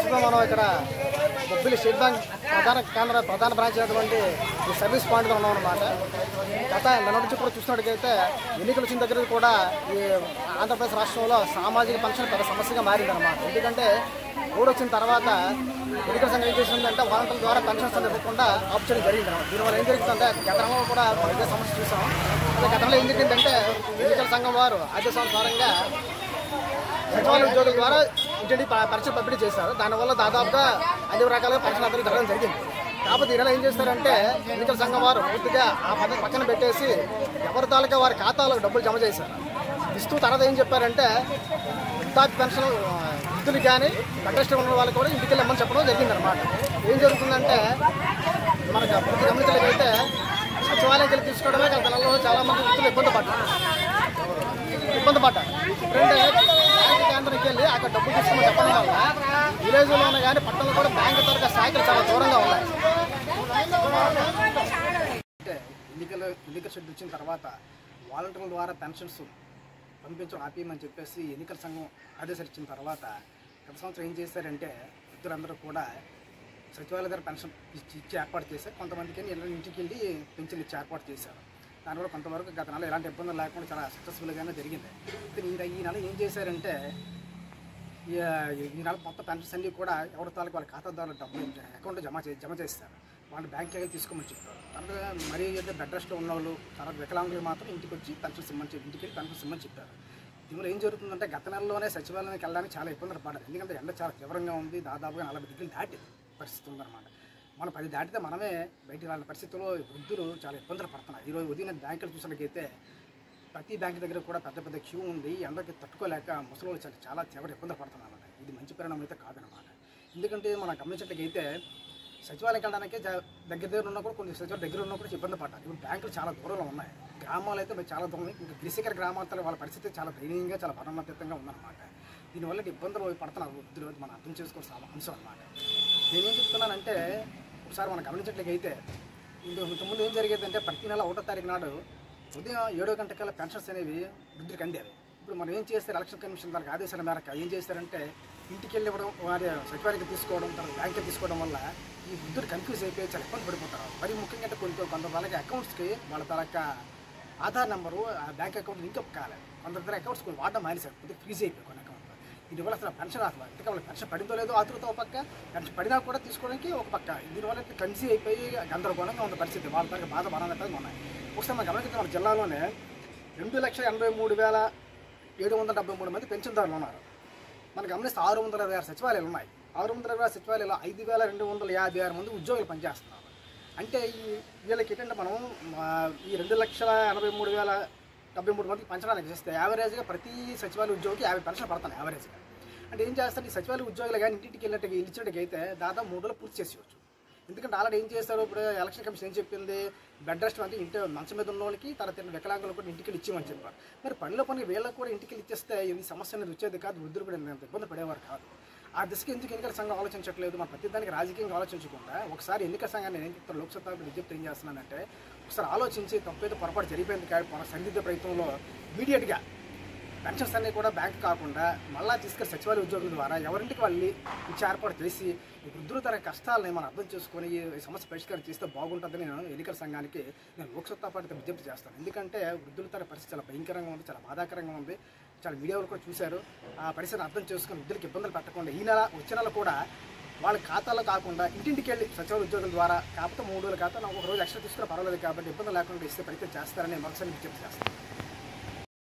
ప్రస్తుతం మనం ఇక్కడ బొబ్బిలి స్టేట్ బ్యాంక్ ప్రధాన బ్రాంచ్ అయినటువంటి ఈ సర్వీస్ పాయింట్గా ఉన్నాం అన్నమాట. గత నెల నుంచి కూడా చూసినట్టుగైతే ఎన్నికలు వచ్చిన దగ్గర కూడా ఈ ఆంధ్రప్రదేశ్ రాష్ట్రంలో సామాజిక పెన్షన్ పెద్ద సమస్యగా మారిందన్నమాట. ఎందుకంటే ఓడి వచ్చిన తర్వాత ఎన్నికల సంఘం ఏం చేసిందంటే వాలంటీర్ల ద్వారా పెన్షన్స్ ఇవ్వకుండా ఆప్ చేయడం జరిగింది అన్నమాట. దీనివల్ల ఏం జరుగుతుందంటే గతంలో కూడా ఇదే సమస్య చూసాం. గతంలో ఏం జరిగిందంటే ఎన్నికల సంఘం వారు ఆదేశానుసారంగా సచివాలయ ఉద్యోగుల ద్వారా ఇంటింటి పెన్షన్ పంపిణీ చేశారు. దానివల్ల దాదాపుగా అన్ని రకాలుగా పెన్షన్ అందరికీ జరగడం జరిగింది. కాకపోతే ఈరోజు ఏం చేస్తారంటే ఎన్నికల సంఘం వారు పూర్తిగా ఆ పద్ధతి పక్కన పెట్టేసి ఎవరి తాలూకా వారి ఖాతాలో డబ్బులు జమ చేశారు. ఇస్తూ తర్వాత ఏం చెప్పారంటే వృద్ధాప్య పెన్షన్ వృద్ధులు కానీ కంటెస్ట్ ఉన్న వాళ్ళకి కూడా ఇంటికి వెళ్ళమని చెప్పడం జరిగిందనమాట. ఏం జరుగుతుందంటే మనకు ప్రతి గమనించలేకైతే సచివాలయంకి వెళ్ళి తీసుకోవడమే గతంలో చాలామంది వృద్ధులు ఇబ్బంది పడ్డారు. బ్యాంకు కేంద్రానికి వెళ్ళి అక్కడ డబ్బులు తీసుకోమని చెప్పడం వల్ల విలేజ్లోనే కానీ పట్టణంలో కూడా బ్యాంకు తరగతి శాఖలు చాలా దూరంగా ఉన్నాయి. అంటే ఎన్నికల షెడ్యూల్ వచ్చిన తర్వాత వాలంటీర్ల ద్వారా పెన్షన్స్ పంపించడం ఆపేయమని చెప్పేసి ఎన్నికల సంఘం ఆదేశాలు ఇచ్చిన తర్వాత గత సంవత్సరం ఏం చేశారంటే వృద్ధులందరూ కూడా సచివాలయ ద్వారా పెన్షన్ ఇచ్చి ఏర్పాటు చేశారు. కొంతమందికి ఇంటికి వెళ్ళి పెన్షన్ ఇచ్చి ఏర్పాటు చేశారు. దానివల్ల కొంతవరకు గత నెల ఎలాంటి ఇబ్బందులు లేకుండా చాలా సక్సెస్ఫుల్గానే జరిగింది. ఈ నెల ఏం చేశారంటే ఈ నెల మొత్తం పెన్షన్స్ అన్నీ కూడా ఎవరి తాలూకు వాళ్ళ ఖాతాదారుల డబ్బులు అకౌంట్లో జమ చేస్తారు. వాళ్ళు బ్యాంక్కి వెళ్ళి తీసుకోమని చెప్పారు. తర్వాత మరీ అయితే బెడ్ రెస్ట్లో ఉన్న వాళ్ళు తర్వాత వికలాంగులు మాత్రం ఇంటికి వచ్చి పెన్షన్స్ ఇంటికి వెళ్ళి పెన్షన్స్ ఇమ్మని చెప్పారు. దీనివల్ల ఏం జరుగుతుందంటే గత నెలలోనే సచివాలయానికి వెళ్ళడానికి చాలా ఇబ్బందులు పడ్డారు. ఎందుకంటే ఎండ చాలా తీవ్రంగా ఉంది. దాదాపుగా 40 డిగ్రీలు దాటి పరిస్థితి ఉందన్నమాట. మనం 10 దాటితే మనమే బయటికి రాని పరిస్థితుల్లో వృద్ధులు చాలా ఇబ్బందులు పడుతున్నారు. ఈరోజు ఉదయం బ్యాంకులు చూసినట్లయితే ప్రతి బ్యాంకు దగ్గర కూడా పెద్ద క్యూ ఉంది. ఎండకి తట్టుకోలేక ముసలి చాలా తీవ్ర ఇబ్బందులు పడుతున్నారు అన్నమాట. ఇది మంచి పరిణామం అయితే కాదనమాట. ఎందుకంటే మనం గమనించినట్లయితే సచివాలయం వెళ్ళడానికి దగ్గర ఉన్నా కూడా కొన్ని సచివాలయం దగ్గర ఉన్నా కూడా ఇబ్బంది పడ్డారు. ఇప్పుడు బ్యాంకులు చాలా దూరంలో ఉన్నాయి. గ్రామాలు అయితే చాలా దూరం. ఇంకా గిరిశిఖర గ్రామాంతర వాళ్ళ పరిస్థితి చాలా దయనీయంగా చాలా పరిణామతీతంగా ఉందన్నమాట. దీనివల్ల ఇబ్బందులు పడుతున్నారు వృద్ధులు. మనం అర్థం చేసుకోవాల్సిన అంశం అన్నమాట. నేనేం చెప్తున్నానంటే ఒకసారి మనం గమనించట్లయితే ఇంతకుముందు ఏం జరిగేదంటే ప్రతి నెల 1వ తారీఖు నాడు ఉదయం 7 గంటల పెన్షన్స్ అనేవి వృద్ధులకు అందేవి. ఇప్పుడు మనం ఏం చేస్తారు ఎలక్షన్ కమిషన్ దానికి ఆదేశాల మేరకు ఏం చేస్తారంటే ఇంటికి వెళ్ళి ఇవ్వడం వారి సచివాలయానికి తీసుకోవడం తర్వాత బ్యాంక్కి తీసుకోవడం వల్ల ఈ వృద్ధులు కన్ఫ్యూజ్ అయిపోయి చాలా ఇబ్బంది పడిపోతారు. మరి ముఖ్యంగా కొంత వాళ్ళకి అకౌంట్స్కి వాళ్ళ తరక ఆధార్ నెంబరు ఆ బ్యాంక్ అకౌంట్ లింక్అప్ కాలేదు. కొంత అకౌంట్స్ వాడడం మానేశారు. కొద్దిగా ఫ్రీజ్ అయిపోయి కొన్ని అకౌంట్. దీనివల్ల అసలు పెన్షన్ రాదు. ఇంకా వాళ్ళకి పెన్షన్ పడిందో లేదో ఆతృత ఒక పక్క, పెన్షన్ పడినా కూడా తీసుకోవడానికి ఒక పక్క. దీనివల్ల కన్ఫ్యూజ్ అయిపోయి గందరగోళంగా ఉన్న పరిస్థితి. వాళ్ళ తరగతి బాధ బాధలు ఉన్నాయి. ఒకసారి మనం గమనించిన మన జిల్లాలోనే 2,83,773 మంది పెన్షన్దారులు ఉన్నారు. మనం గమనిస్తే 626 సచివాలయాలు ఉన్నాయి. 626 సచివాలయాలు 5,256 మంది ఉద్యోగులు పనిచేస్తున్నారు. అంటే వీళ్ళకి ఏంటంటే మనం ఈ 2,83,073 మందికి పెంచడానికి చేస్తే యావరేజ్గా ప్రతి సచివాలయ ఉద్యోగికి 50 పెన్షన్ పడుతున్నాయి యావరేజ్గా. అంటే ఏం చేస్తారు ఈ సచివాలయ ఉద్యోగులు కానీ ఇంటికి ఇచ్చినట్టుకైతే దాదాపు 3 రోజులు పూర్తి చేసేయచ్చు. ఎందుకంటే ఆల్రెడీ ఏం చేస్తారు ఇప్పుడు ఎలక్షన్ కమిషన్ ఏం చెప్పింది బెడ్ రెస్ట్ అంటే ఇంటి మంచం మీద ఉన్న వాళ్ళకి తర్వాత వికలాంగులు కూడా ఇంటికి ఇచ్చేమని చెప్పారు. మరి పనిలో వీళ్ళకి కూడా ఇంటికి ఇచ్చేస్తే ఈ సమస్య అనేది వచ్చేది కాదు. వృద్ధులు కూడా ఎంత ఇబ్బంది పడేవారు కాదు. ఆ దిశకి ఎందుకు ఎన్నికల సంఘం ఆలోచించట్లేదు? మన ప్రతి దానికి రాజకీయంగా ఆలోచించకుండా ఒకసారి ఎన్నికల సంఘాన్ని నేను చెప్తాను లోక్సభ విజ్ఞప్తి ఏం చేస్తున్నానంటే ఒకసారి ఆలోచించి తప్పేదో పొరపాటు జరిగిపోయింది కాదు మన సందిగ్ధ ప్రయత్నంలో ఇమీడియట్గా పెన్షన్స్ అన్నీ కూడా బ్యాంక్ కాకుండా మళ్ళీ తీసుకెళ్ళి సచివాలయ ఉద్యోగుల ద్వారా ఎవరింటికి వాళ్ళు ఇచ్చి ఏర్పాటు చేసి వృద్ధుల తన కష్టాలని మనం అర్థం చేసుకొని ఈ సమస్య పరిష్కారం చేస్తే బాగుంటుందని నేను ఎన్నికల సంఘానికి నేను లోక్సత్తా పార్టీతో విజ్ఞప్తి చేస్తాను. ఎందుకంటే వృద్ధుల తన పరిస్థితి చాలా భయంకరంగా ఉంది, చాలా బాధాకరంగా ఉంది. చాలా మీడియాలో కూడా చూశారు. ఆ పరిస్థితిని అర్థం చేసుకుని వృద్ధులకు ఇబ్బందులు పెట్టకుండా ఈ నెల వచ్చే నెల కూడా వాళ్ళ ఖాతాలో కాకుండా ఇంటింటికి వెళ్ళి సచివాలయ ఉద్యోగుల ద్వారా కాకపోతే 3 రోజుల ఖాతా ఒక రోజు ఎక్స్ట్రా తీసుకుని పర్వాలేదు కాబట్టి ఇబ్బంది లేకుండా ఇస్తే ప్రయత్నం చేస్తారని మరోసారి విజ్ఞప్తి చేస్తాను.